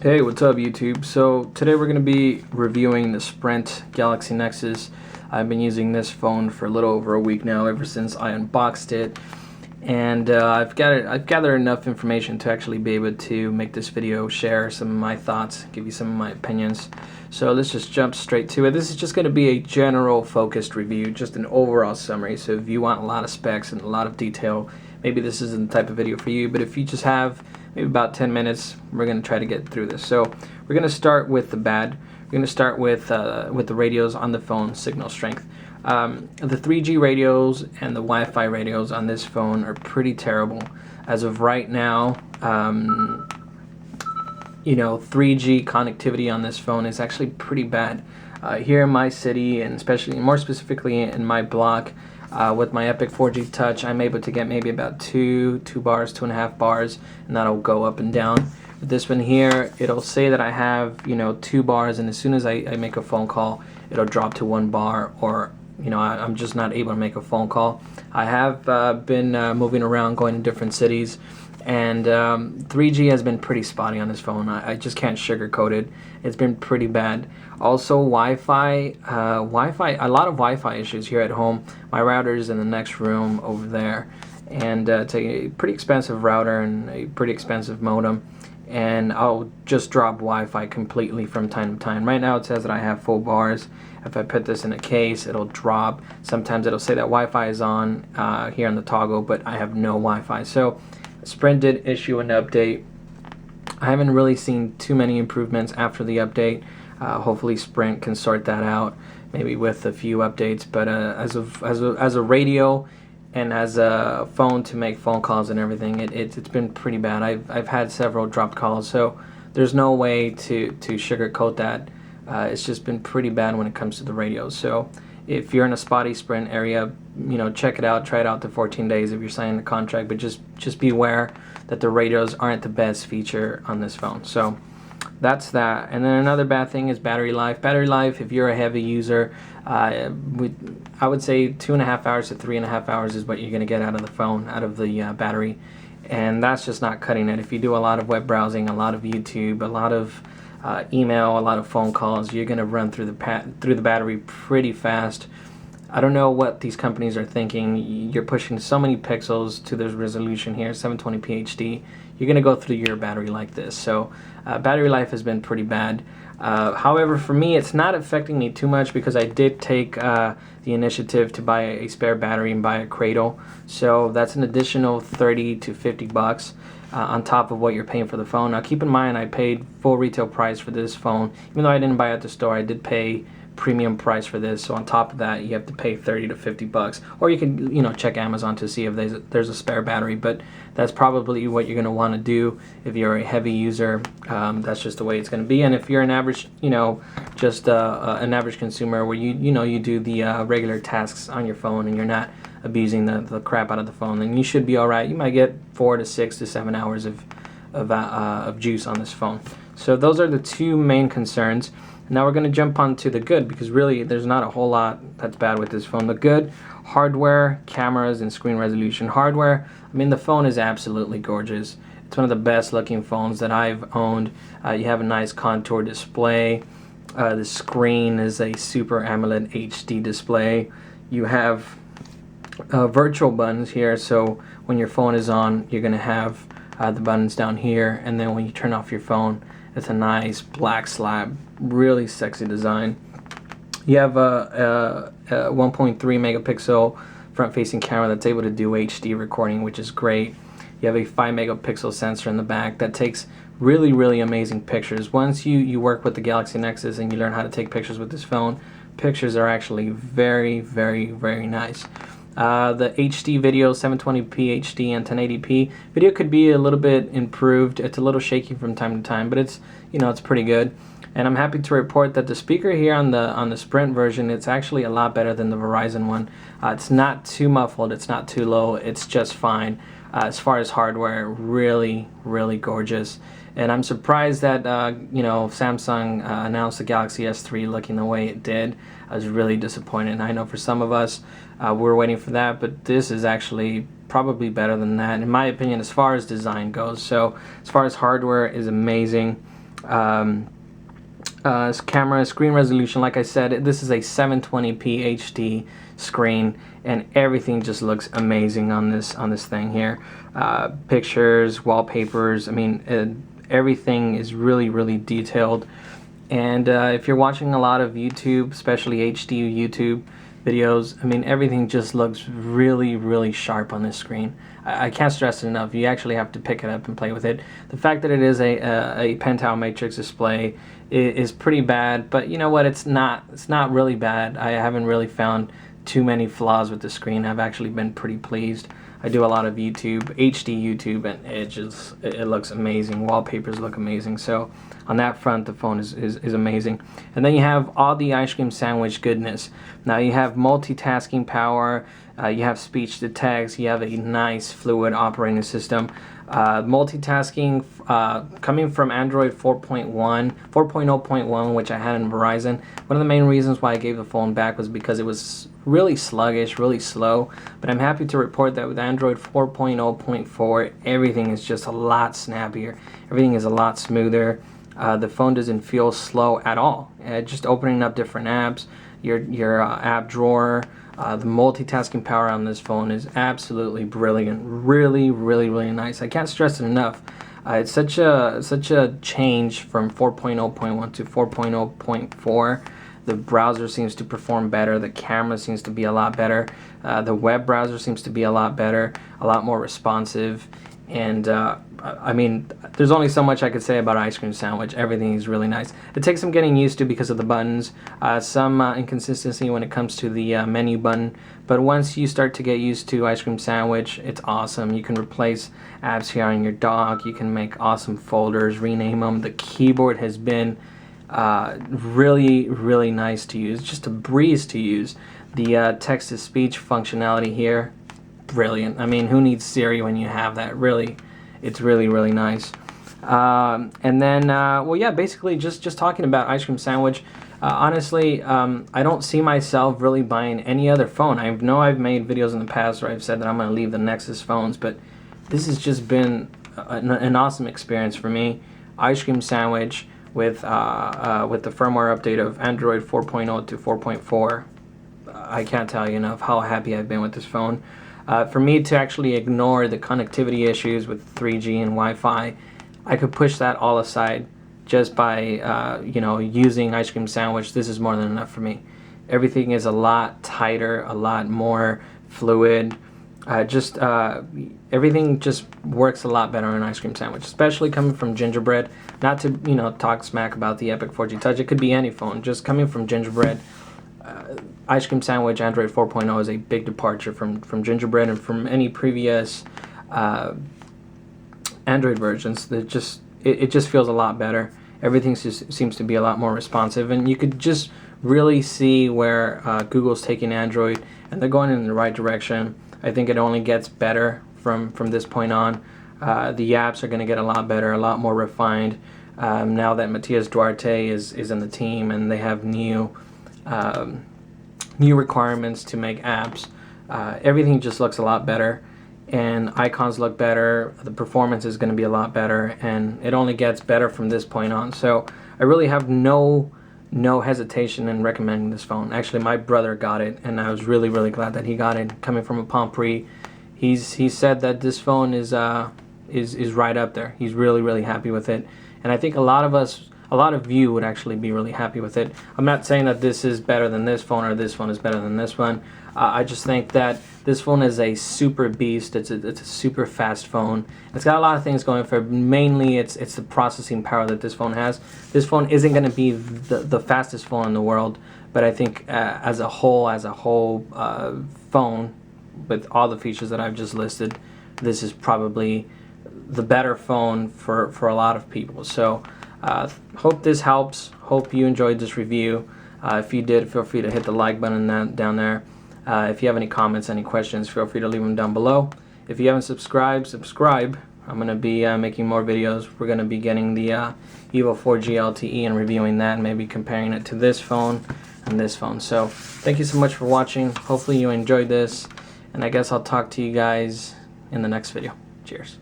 Hey, what's up YouTube? So today we're going to be reviewing the Sprint Galaxy Nexus. I've been using this phone for a little over a week now, ever since I unboxed it, and I've gathered enough information to actually be able to make this video, share some of my thoughts, give you some of my opinions. So let's just jump straight to it. This is just going to be a general focused review, just an overall summary. So if you want a lot of specs and a lot of detail, maybe this isn't the type of video for you, but if you just have maybe about 10 minutes, we're going to try to get through this. So we're going to start with the bad. We're going to start with the radios on the phone signal strength. The 3G radios and the Wi-Fi radios on this phone are pretty terrible. As of right now, 3G connectivity on this phone is actually pretty bad. Here in my city, and especially more specifically in my block, with my Epic 4G Touch, I'm able to get maybe about 2 bars, 2.5 bars, and that'll go up and down. With this one here, it'll say that I have 2 bars, and as soon as I make a phone call, it'll drop to 1 bar, or I'm just not able to make a phone call. I have been moving around, going to different cities, and 3G has been pretty spotty on this phone. I just can't sugarcoat it. It's been pretty bad. Also, Wi-Fi, a lot of Wi-Fi issues here at home. My router is in the next room over there, and it's a pretty expensive router and a pretty expensive modem, and I'll just drop Wi-Fi completely from time to time. Right now it says that I have full bars. If I put this in a case, it'll drop. Sometimes it'll say that Wi-Fi is on here on the toggle, but I have no Wi-Fi. So Sprint did issue an update. I haven't really seen too many improvements after the update. Hopefully Sprint can sort that out, maybe with a few updates. But as a radio and as a phone to make phone calls and everything, it's been pretty bad. I've had several dropped calls, so there's no way to sugarcoat that. It's just been pretty bad when it comes to the radios. So if you're in a spotty Sprint area, check it out, try it out to 14 days if you're signing the contract, but just be aware that the radios aren't the best feature on this phone. So that's that. And then another bad thing is battery life. Battery life, if you're a heavy user, I would say 2.5 hours to 3.5 hours is what you're going to get out of the phone, out of the battery, and that's just not cutting it. If you do a lot of web browsing, a lot of YouTube, a lot of email, a lot of phone calls, you're going to run through the battery pretty fast. I don't know what these companies are thinking. You're pushing so many pixels to the resolution here, 720p HD. You're going to go through your battery like this. So battery life has been pretty bad. However, for me, it's not affecting me too much because I did take the initiative to buy a spare battery and buy a cradle. So that's an additional 30 to 50 bucks. On top of what you're paying for the phone. Now keep in mind, I paid full retail price for this phone. Even though I didn't buy it at the store, I did pay premium price for this. So on top of that, you have to pay 30 to 50 bucks. Or you can check Amazon to see if there's a spare battery, but that's probably what you're going to want to do if you're a heavy user. That's just the way it's going to be. And if you're an average, just an average consumer where you do the regular tasks on your phone and you're not abusing the crap out of the phone, then you should be all right. You might get 4 to 6 to 7 hours of juice on this phone. So those are the two main concerns. Now we're going to jump on to the good, because really there's not a whole lot that's bad with this phone. The good: hardware, cameras, and screen resolution. Hardware, the phone is absolutely gorgeous. It's one of the best looking phones that I've owned. You have a nice contour display. The screen is a Super AMOLED HD display. You have virtual buttons here, so when your phone is on, you're going to have the buttons down here, and then when you turn off your phone, it's a nice black slab, really sexy design. You have a 1.3 megapixel front-facing camera that's able to do HD recording, which is great. You have a 5 megapixel sensor in the back that takes really amazing pictures. Once you work with the Galaxy Nexus and you learn how to take pictures with this phone, pictures are actually very nice. The HD video, 720p HD and 1080p video, could be a little bit improved. It's a little shaky from time to time, but it's it's pretty good. And I'm happy to report that the speaker here on the Sprint version, it's actually a lot better than the Verizon one. It's not too muffled, it's not too low, it's just fine. As far as hardware, really gorgeous. And I'm surprised that Samsung announced the Galaxy S3 looking the way it did. I was really disappointed. And I know for some of us, we're waiting for that, but this is actually probably better than that, in my opinion, as far as design goes. So as far as hardware is amazing. Camera screen resolution, like I said, this is a 720p HD screen, and everything just looks amazing on this thing here. Pictures, wallpapers, I mean, everything is really detailed. And if you're watching a lot of YouTube, especially HD YouTube videos, I mean, everything just looks really sharp on this screen. I can't stress it enough. You actually have to pick it up and play with it. The fact that it is a pentile matrix display is pretty bad, but you know what? It's not really bad. I haven't really found too many flaws with the screen. I've actually been pretty pleased. I do a lot of YouTube, HD YouTube, and it looks amazing. Wallpapers look amazing. So on that front, the phone is amazing. And then you have all the ice cream sandwich goodness. Now you have multitasking power, you have speech to text, you have a nice fluid operating system. Multitasking coming from Android 4.0.1, which I had in Verizon. One of the main reasons why I gave the phone back was because it was really sluggish, really slow. But I'm happy to report that with Android 4.0.4, everything is just a lot snappier. Everything is a lot smoother. The phone doesn't feel slow at all. Just opening up different apps, your app drawer, the multitasking power on this phone is absolutely brilliant. Really nice. I can't stress it enough. It's such a change from 4.0.1 to 4.0.4. The browser seems to perform better. The camera seems to be a lot better. The web browser seems to be a lot better, a lot more responsive. And I mean, there's only so much I could say about ice cream sandwich. Everything is really nice. It takes some getting used to because of the buttons, some inconsistency when it comes to the menu button, but once you start to get used to ice cream sandwich, it's awesome. You can replace apps here on your dock. You can make awesome folders, rename them. The keyboard has been really nice to use, just a breeze to use. The text-to-speech functionality here, brilliant. I mean, who needs Siri when you have that? Really, it's really nice. And then, well, yeah, basically just talking about ice cream sandwich. Honestly, I don't see myself really buying any other phone. I know I've made videos in the past where I've said that I'm going to leave the Nexus phones, but this has just been an awesome experience for me. Ice cream sandwich with the firmware update of Android 4.0 to 4.4. I can't tell you enough how happy I've been with this phone. For me to actually ignore the connectivity issues with 3G and Wi-Fi, I could push that all aside just by you know, using ice cream sandwich. This is more than enough for me. Everything is a lot tighter, a lot more fluid. Everything just works a lot better on ice cream sandwich, especially coming from Gingerbread. Not to, you know, talk smack about the Epic 4G Touch. It could be any phone. Just coming from Gingerbread, ice cream sandwich Android 4.0 is a big departure from Gingerbread and from any previous Android versions. It just feels a lot better. Everything seems to be a lot more responsive, and you could just really see where Google's taking Android, and they're going in the right direction. I think it only gets better from this point on. The apps are going to get a lot better, a lot more refined. Now that Matias Duarte is in the team, and they have new requirements to make apps, everything just looks a lot better, and icons look better. The performance is going to be a lot better, and it only gets better from this point on. So I really have no hesitation in recommending this phone. Actually, my brother got it, and I was really glad that he got it. Coming from a Palm Pre, he said that this phone is right up there. He's really happy with it, and I think a lot of you would actually be really happy with it. I'm not saying that this is better than this phone or this phone is better than this one. I just think that this phone is a super beast. It's a super fast phone. It's got a lot of things going for it. Mainly it's the processing power that this phone has. This phone isn't going to be the fastest phone in the world, but I think as a whole phone with all the features that I've just listed, this is probably the better phone for a lot of people. So hope this helps. Hope you enjoyed this review. If you did, feel free to hit the like button down there. If you have any comments, any questions, feel free to leave them down below. If you haven't subscribed, subscribe. I'm going to be making more videos. We're going to be getting the Evo 4G LTE and reviewing that, and maybe comparing it to this phone and this phone. So thank you so much for watching. Hopefully you enjoyed this, and I guess I'll talk to you guys in the next video. Cheers.